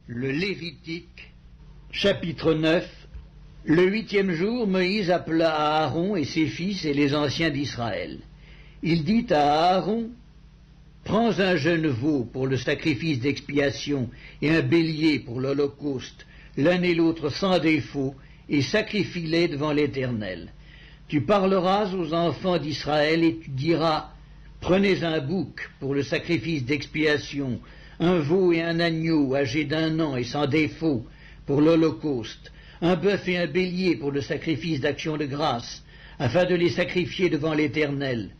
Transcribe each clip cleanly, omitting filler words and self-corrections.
Le Lévitique, chapitre 9. Le 8e jour, Moïse appela Aaron et ses fils et les anciens d'Israël. Il dit à Aaron, « Prends un jeune veau pour le sacrifice d'expiation et un bélier pour l'holocauste, l'un et l'autre sans défaut, et sacrifie-les devant l'Éternel. Tu parleras aux enfants d'Israël et tu diras, « Prenez un bouc pour le sacrifice d'expiation, un veau et un agneau âgés d'1 an et sans défaut pour l'holocauste, un bœuf et un bélier pour le sacrifice d'action de grâce, afin de les sacrifier devant l'Éternel,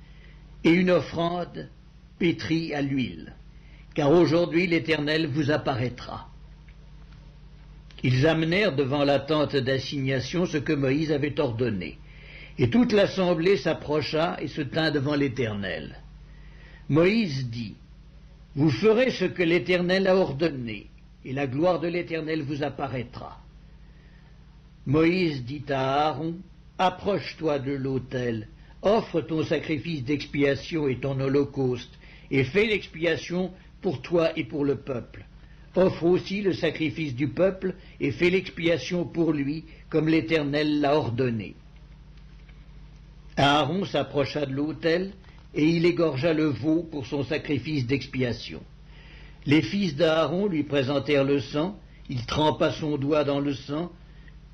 et une offrande pétrie à l'huile, car aujourd'hui l'Éternel vous apparaîtra. » Ils amenèrent devant la tente d'assignation ce que Moïse avait ordonné, et toute l'assemblée s'approcha et se tint devant l'Éternel. Moïse dit, « Vous ferez ce que l'Éternel a ordonné, et la gloire de l'Éternel vous apparaîtra. » Moïse dit à Aaron, « Approche-toi de l'autel, offre ton sacrifice d'expiation et ton holocauste, et fais l'expiation pour toi et pour le peuple. Offre aussi le sacrifice du peuple, et fais l'expiation pour lui, comme l'Éternel l'a ordonné. » Aaron s'approcha de l'autel, et il égorgea le veau pour son sacrifice d'expiation. Les fils d'Aaron lui présentèrent le sang, il trempa son doigt dans le sang,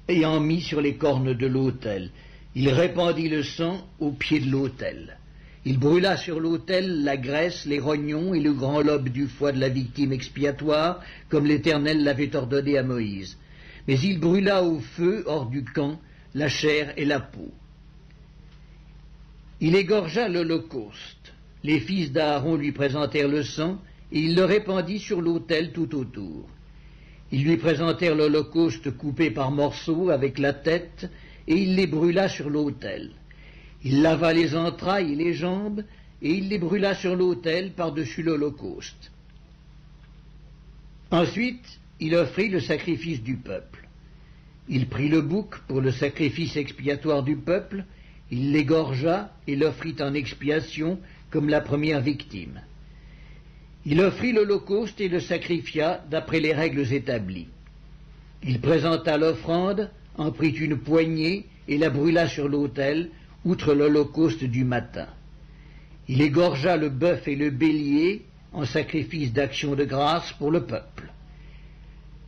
et en mit sur les cornes de l'autel. Il répandit le sang au pied de l'autel. Il brûla sur l'autel la graisse, les rognons et le grand lobe du foie de la victime expiatoire, comme l'Éternel l'avait ordonné à Moïse. Mais il brûla au feu, hors du camp, la chair et la peau. Il égorgea l'holocauste. Les fils d'Aaron lui présentèrent le sang, et il le répandit sur l'autel tout autour. Ils lui présentèrent l'holocauste coupé par morceaux avec la tête, et il les brûla sur l'autel. Il lava les entrailles et les jambes, et il les brûla sur l'autel par-dessus l'holocauste. Ensuite, il offrit le sacrifice du peuple. Il prit le bouc pour le sacrifice expiatoire du peuple, il l'égorgea et l'offrit en expiation comme la première victime. Il offrit l'holocauste et le sacrifia d'après les règles établies. Il présenta l'offrande, en prit une poignée et la brûla sur l'autel, outre l'holocauste du matin. Il égorgea le bœuf et le bélier en sacrifice d'action de grâce pour le peuple.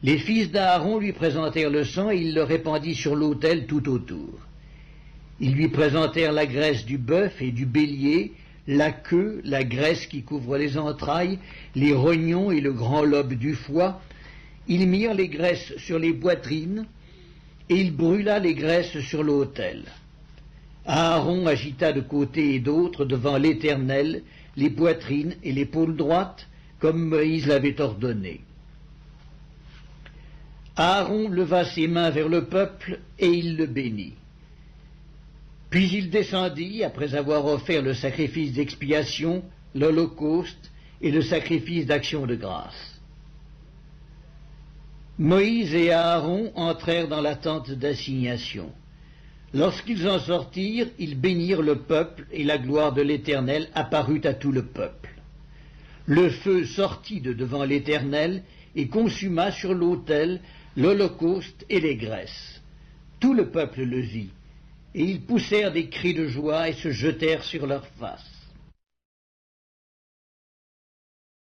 Les fils d'Aaron lui présentèrent le sang et il le répandit sur l'autel tout autour. Ils lui présentèrent la graisse du bœuf et du bélier, la queue, la graisse qui couvre les entrailles, les rognons et le grand lobe du foie. Ils mirent les graisses sur les poitrines, et il brûla les graisses sur l'autel. Aaron agita de côté et d'autre devant l'Éternel les poitrines et l'épaule droite, comme Moïse l'avait ordonné. Aaron leva ses mains vers le peuple, et il le bénit. Puis il descendit, après avoir offert le sacrifice d'expiation, l'holocauste et le sacrifice d'action de grâce. Moïse et Aaron entrèrent dans la tente d'assignation. Lorsqu'ils en sortirent, ils bénirent le peuple, et la gloire de l'Éternel apparut à tout le peuple. Le feu sortit de devant l'Éternel et consuma sur l'autel l'holocauste et les graisses. Tout le peuple le vit. Et ils poussèrent des cris de joie et se jetèrent sur leurs faces.